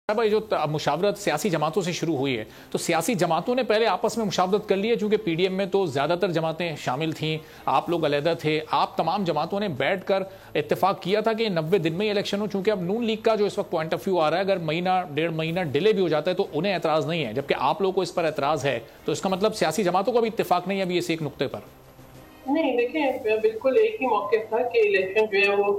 भाई जो मुशावरत सियासी जमातों से शुरू हुई है तो सियासी जमातों ने पहले आपस में मुशावरत कर ली है, चूंकि पीडीएम में तो ज्यादातर जमातें शामिल थीं, आप लोग अलहदा थे, आप तमाम जमातों ने बैठकर इत्तेफाक किया था कि 90 दिन में ही इलेक्शन हो। चूंकि अब नून लीग का जो इस वक्त पॉइंट ऑफ व्यू आ रहा है, अगर महीना डेढ़ महीना डिले भी हो जाता है तो उन्हें एतराज नहीं है, जबकि आप लोगों को इस पर एतराज है, तो इसका मतलब सियासी जमातों का भी इत्तेफाक नहीं है अभी इस एक नुक्ते पर। नहीं, देखिए बिल्कुल एक ही मौके था कि इलेक्शन जो है वो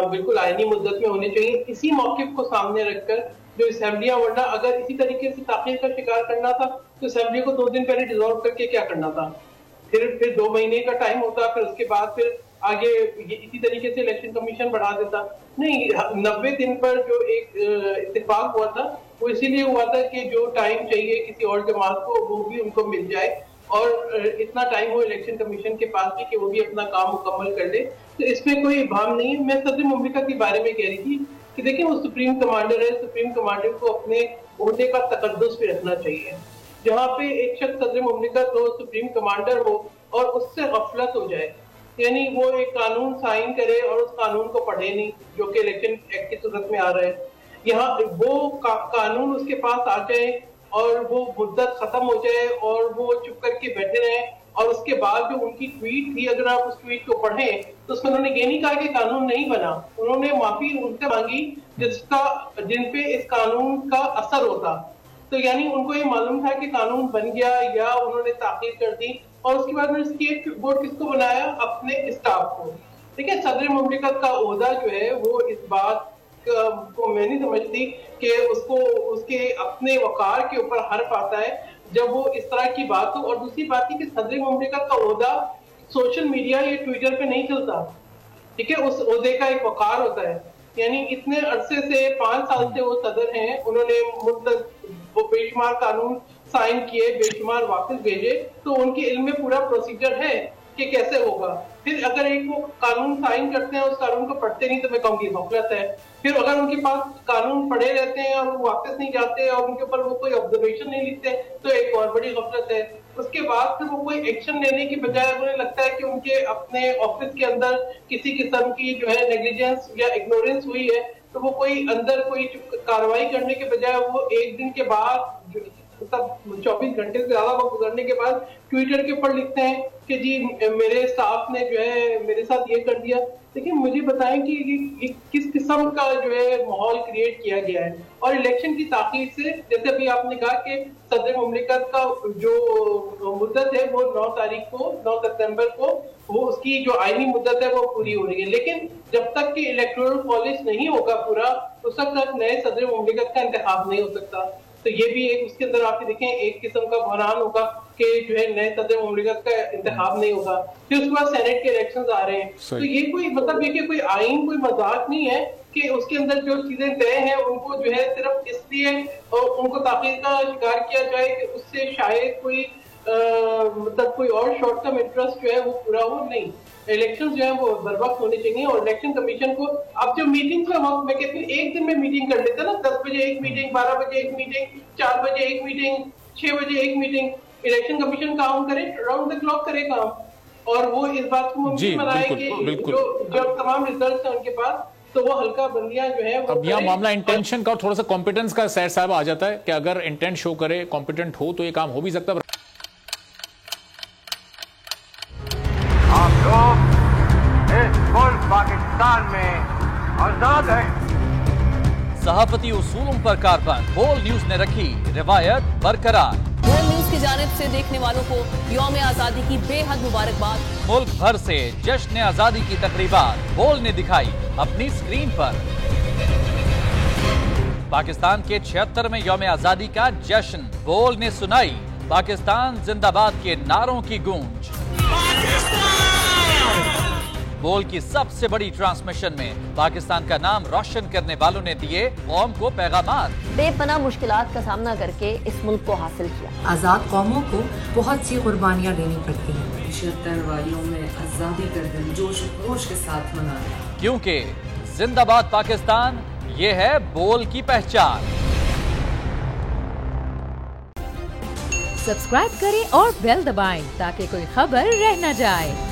बिल्कुल आईनी मुद्दत में होने चाहिए। इसी मौके को सामने रखकर जो असेंबलियां, वरना अगर इसी तरीके से ताख़ीर का शिकार करना था तो असेंबली को 2 दिन पहले डिसॉल्व करके क्या करना था, फिर 2 महीने का टाइम होता, फिर उसके बाद फिर आगे इसी तरीके से इलेक्शन कमीशन बढ़ा देता। नहीं, 90 दिन पर जो एक इत्तेफाक हुआ था वो इसीलिए हुआ था कि जो टाइम चाहिए किसी और जमात को वो भी उनको मिल जाए और इतना टाइम हो इलेक्शन कमीशन के पास भी कि वो भी अपना काम मुकम्मल कर ले। तो इसमें कोई इबाम नहीं है। मैं सदर मुमलिकत के बारे में कह रही थी कि देखिए वो सुप्रीम कमांडर है, सुप्रीम कमांडर को अपने ओहदे का तकद्दुस भी रखना चाहिए। जहाँ पे एक शख्स सदर मुमलिकत हो, सुप्रीम कमांडर हो और उससे गफलत हो जाए, यानी वो एक कानून साइन करे और उस कानून को पढ़े नहीं, जो कि इलेक्शन एक्ट की सूरत में आ रहा है, यहाँ वो कानून उसके पास आ जाए और वो मुद्दत खत्म हो जाए और वो चुप करके बैठे रहे, और उसके बाद जो उनकी ट्वीट थी, अगर आप उस ट्वीट को पढ़ें तो उसमें उन्होंने ये नहीं कहा कि कानून नहीं बना, उन्होंने माफी उनसे मांगी जिन पे इस कानून का असर होता। तो यानी उनको ये मालूम था कि कानून बन गया या उन्होंने ताक़ीद कर दी, और उसके बाद में स्टेट बोर्ड किसको बनाया? अपने स्टाफ को। ठीक है, सदर मुमलिकत का ओहदा जो है वो इस बात को मैं नहीं समझती कि उसको उसके अपने वकार के ऊपर हर्फ आता है जब वो इस तरह की बात हो। और दूसरी बात है कि सदर मुमलिकत का ओहदा सोशल मीडिया या ट्विटर पे नहीं चलता। ठीक है, उस ओहदे का एक वकार होता है, यानी इतने अरसे से 5 साल से वो सदर हैं, उन्होंने वो बेशुमार कानून साइन किए, बेशुमार वापस भेजे, तो उनके इल्म में पूरा प्रोसीजर है कि कैसे होगा। फिर अगर एक वो कानून साइन करते हैं, उस कानून को पढ़ते नहीं, तो मैं कहूँगी गफलत है। फिर अगर उनके पास कानून पढ़े रहते हैं और वो वापस नहीं जाते और उनके ऊपर वो कोई ऑब्जर्वेशन नहीं लिखते, तो एक और बड़ी गफलत है। उसके बाद फिर वो कोई एक्शन लेने की बजाय उन्हें लगता है कि उनके अपने ऑफिस के अंदर किसी किस्म की जो है नेग्लिजेंस या इग्नोरेंस हुई है, तो वो कोई अंदर कोई कार्रवाई करने के बजाय वो एक दिन के बाद, तब 24 घंटे से ज्यादा वक्त गुजरने के बाद ट्विटर के ऊपर लिखते हैं कि जी मेरे स्टाफ ने जो है मेरे साथ ये कर दिया। लेकिन मुझे बताएं कि ये किस किस्म का जो है माहौल क्रिएट किया गया है। और इलेक्शन की ताक़ीद से, जैसे अभी आपने कहा कि सदर मुमलिकत का जो मुद्दत है वो 9 सितंबर को वो उसकी जो आईनी मुद्दत है वो पूरी हो रही है, लेकिन जब तक कि इलेक्टोरल कॉलेज नहीं होगा पूरा, उस तक नए सदर मुमलिकत का इंतखाब नहीं हो सकता। तो ये भी एक उसके अंदर आप देखें एक किस्म का बहरान होगा कि जो है नए सदर मुमलिकत का इंतखाब नहीं होगा। फिर उसके बाद सेनेट के इलेक्शंस आ रहे हैं, तो ये कोई मतलब ये कि कोई आइन कोई मजाक नहीं है कि उसके अंदर जो चीजें तय हैं उनको जो है सिर्फ इसलिए और उनको ताक़ीद का शिकार किया जाए कि उससे शायद कोई मतलब कोई और शॉर्ट टर्म इंटरेस्ट जो है वो पूरा हो। नहीं, इलेक्शन जो है वो बर वक्त होने चाहिए। और इलेक्शन कमीशन को अब जो मीटिंग का वक्त, मैं कहती हूँ एक दिन में मीटिंग कर लेते ना, 10 बजे एक मीटिंग, 12 बजे एक मीटिंग, 4 बजे एक मीटिंग, 6 बजे एक मीटिंग, इलेक्शन कमीशन काम करे, राउंड द क्लॉक करे काम, और वो इस बात को मुमकिन बनाए कि जो तमाम रिजल्ट है उनके पास, तो वो हल्का बंदियां जो है। अब यहाँ मामला इंटेंशन का और थोड़ा सा कॉम्पिटेंस का सैर साहब आ जाता है कि अगर इंटेंट शो करे, कॉम्पिटेंट हो तो ये काम हो भी सकता है। पाकिस्तान में आजाद है। सहाफती उसूलों पर कारबंद, बोल न्यूज ने रखी रिवायत बरकरार। बोल न्यूज की जानिब से देखने वालों को यौम आजादी की बेहद मुबारकबाद। मुल्क भर से जश्न आजादी की तकरीबात बोल ने दिखाई अपनी स्क्रीन पर। पाकिस्तान के 76वें यौम आजादी का जश्न बोल ने सुनाई पाकिस्तान जिंदाबाद के नारों की गूंज। बोल की सबसे बड़ी ट्रांसमिशन में पाकिस्तान का नाम रोशन करने वालों ने दिए कौम को पैगामात। बेपनाह मुश्किलात का सामना करके इस मुल्क को हासिल किया। आजाद कौमों को बहुत सी कुर्बानियां देनी पड़ती हैं। 76 वालियों में आजादी का दिन जोश खरोश के साथ मनाया, क्योंकि जिंदाबाद पाकिस्तान ये है बोल की पहचान। सब्सक्राइब करें और बेल दबाएं ताकि कोई खबर रह न जाए।